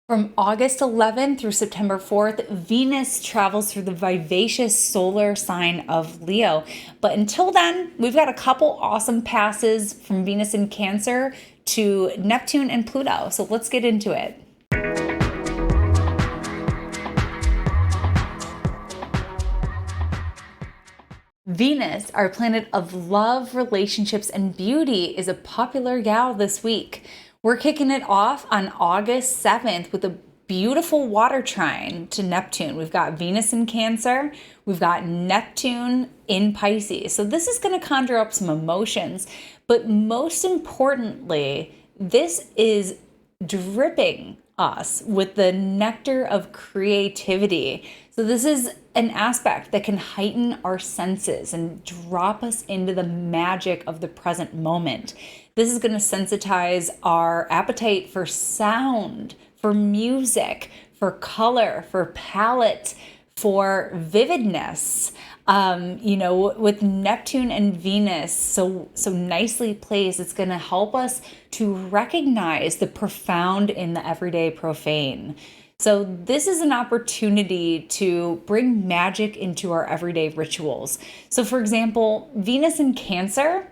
From August 11th through September 4th, Venus travels through the vivacious solar sign of Leo. But until then, we've got a couple awesome passes from Venus in Cancer to Neptune and Pluto. So let's get into it. Venus, our planet of love, relationships, and beauty, is a popular gal this week. We're kicking it off on August 7th with a beautiful water trine to Neptune. We've got Venus in Cancer, we've got Neptune in Pisces. So this is going to conjure up some emotions, but most importantly, this is dripping us with the nectar of creativity. So this is an aspect that can heighten our senses and drop us into the magic of the present moment. This is going to sensitize our appetite for sound, for music, for color, for palette, for vividness. With Neptune and Venus so nicely placed, it's going to help us to recognize the profound in the everyday profane. So this is an opportunity to bring magic into our everyday rituals. So for example, Venus in Cancer,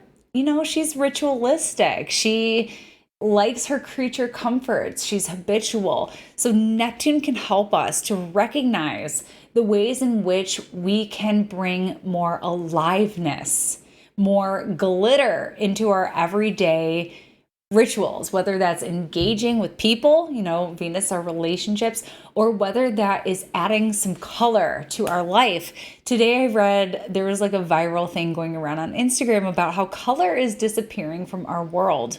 she's ritualistic. She likes her creature comforts. She's habitual. So Neptune can help us to recognize the ways in which we can bring more aliveness, more glitter into our everyday rituals, whether that's engaging with people, Venus, our relationships, or whether that is adding some color to our life. Today I read there was like a viral thing going around on Instagram about how color is disappearing from our world.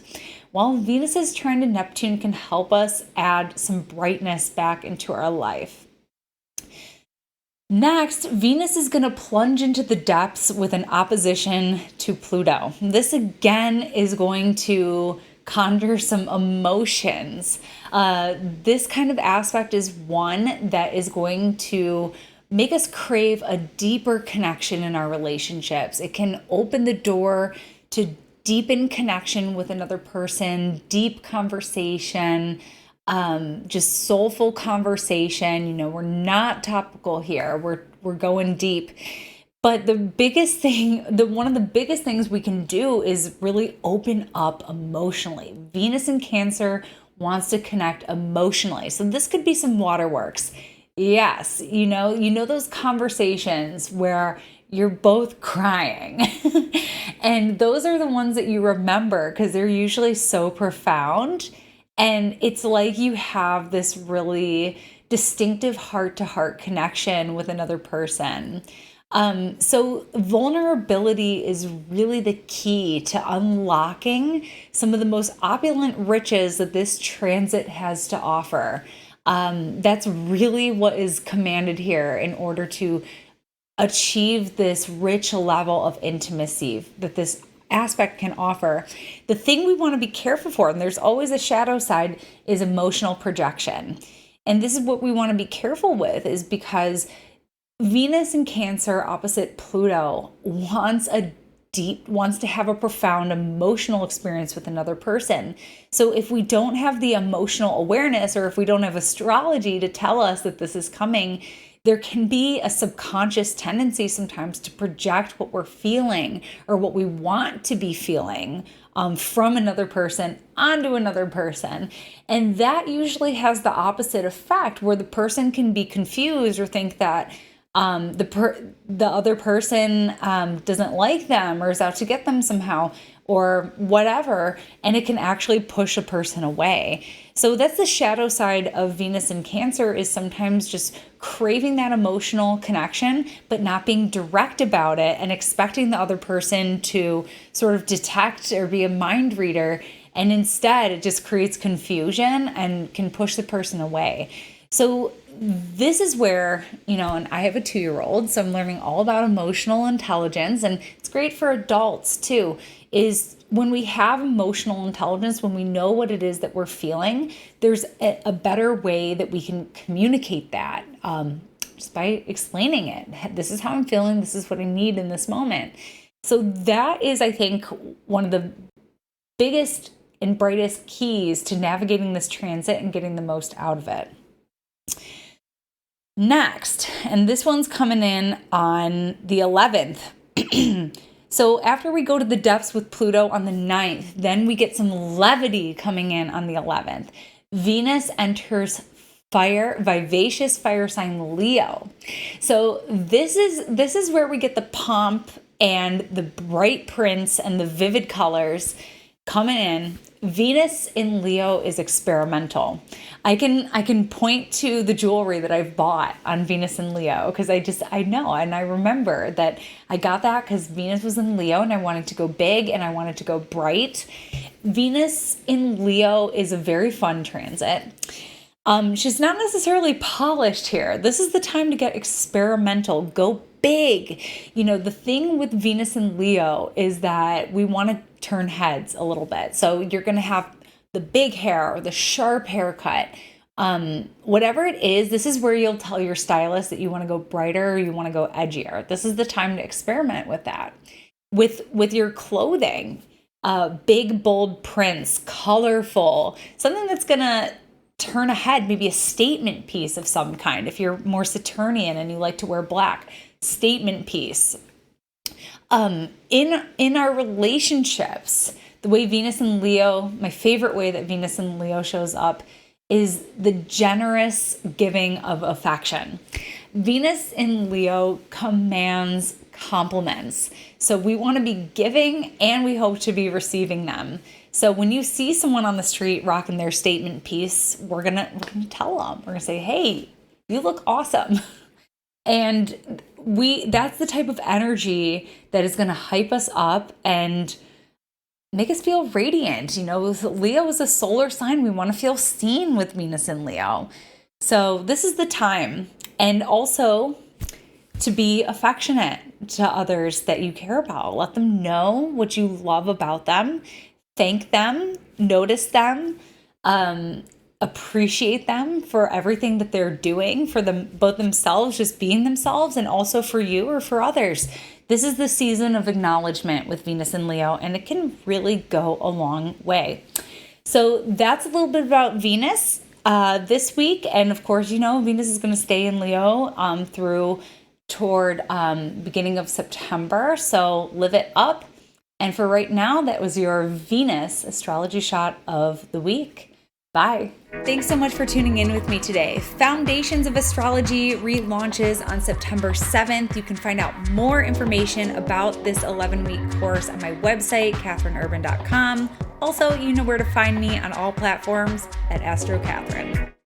While Venus's trine to Neptune can help us add some brightness back into our life. Next, Venus is going to plunge into the depths with an opposition to Pluto. This again is going to conjure some emotions. This kind of aspect is one that is going to make us crave a deeper connection in our relationships. It can open the door to deepen connection with another person, deep conversation, just soulful conversation. We're not topical here. We're going deep. But one of the biggest things we can do is really open up emotionally. Venus in Cancer wants to connect emotionally. So this could be some waterworks. Yes, those conversations where you're both crying. And those are the ones that you remember because they're usually so profound. And it's like you have this really distinctive heart-to-heart connection with another person. So vulnerability is really the key to unlocking some of the most opulent riches that this transit has to offer. That's really what is commanded here in order to achieve this rich level of intimacy that this aspect can offer. The thing we want to be careful for, and there's always a shadow side, is emotional projection. And this is what we want to be careful with, is because Venus in Cancer opposite Pluto wants to have a profound emotional experience with another person. So if we don't have the emotional awareness, or if we don't have astrology to tell us that this is coming, there can be a subconscious tendency sometimes to project what we're feeling or what we want to be feeling from another person onto another person. And that usually has the opposite effect, where the person can be confused or think that the other person doesn't like them or is out to get them somehow or whatever, and it can actually push a person away. So that's the shadow side of Venus in Cancer, is sometimes just craving that emotional connection, but not being direct about it and expecting the other person to sort of detect or be a mind reader. And instead, it just creates confusion and can push the person away. So this is where, and I have a 2-year-old, so I'm learning all about emotional intelligence, and it's great for adults too, is when we have emotional intelligence, when we know what it is that we're feeling, there's a better way that we can communicate that just by explaining it. This is how I'm feeling. This is what I need in this moment. So that is, I think, one of the biggest and brightest keys to navigating this transit and getting the most out of it. Next, and this one's coming in on the 11th. So after we go to the depths with Pluto on the 9th, then we get some levity coming in on the 11th. Venus enters vivacious fire sign Leo. So this is where we get the pomp and the bright prints and the vivid colors coming in. Venus in Leo is experimental. I can point to the jewelry that I've bought on Venus in Leo because I know, and I remember that I got that because Venus was in Leo and I wanted to go big and I wanted to go bright. Venus in Leo is a very fun transit. She's not necessarily polished here. This is the time to get experimental, go big. You know, the thing with Venus in Leo is that we want to turn heads a little bit. So you're going to have the big hair or the sharp haircut. Whatever it is, this is where you'll tell your stylist that you want to go brighter or you want to go edgier. This is the time to experiment with that. With your clothing, big, bold prints, colorful, something that's going to turn ahead, maybe a statement piece of some kind. If you're more Saturnian and you like to wear black, statement piece. In our relationships, the way Venus in Leo, my favorite way that Venus in Leo shows up is the generous giving of affection. Venus in Leo commands compliments. So we want to be giving and we hope to be receiving them. So when you see someone on the street rocking their statement piece, we're gonna tell them. We're gonna say, "Hey, you look awesome." And that's the type of energy that is gonna hype us up and make us feel radiant. You know, Leo is a solar sign. We want to feel seen with Venus in Leo. So this is the time. And also to be affectionate to others that you care about. Let them know what you love about them. Thank them, notice them, appreciate them for everything that they're doing for them, both themselves, just being themselves, and also for you or for others. This is the season of acknowledgement with Venus and Leo, and it can really go a long way. So that's a little bit about Venus this week. And of course, you know, Venus is going to stay in Leo toward beginning of September. So live it up. And for right now, that was your Venus astrology shot of the week. Bye. Thanks so much for tuning in with me today. Foundations of Astrology relaunches on September 7th. You can find out more information about this 11-week course on my website, katherineurban.com. Also, you know where to find me on all platforms at AstroKatherine.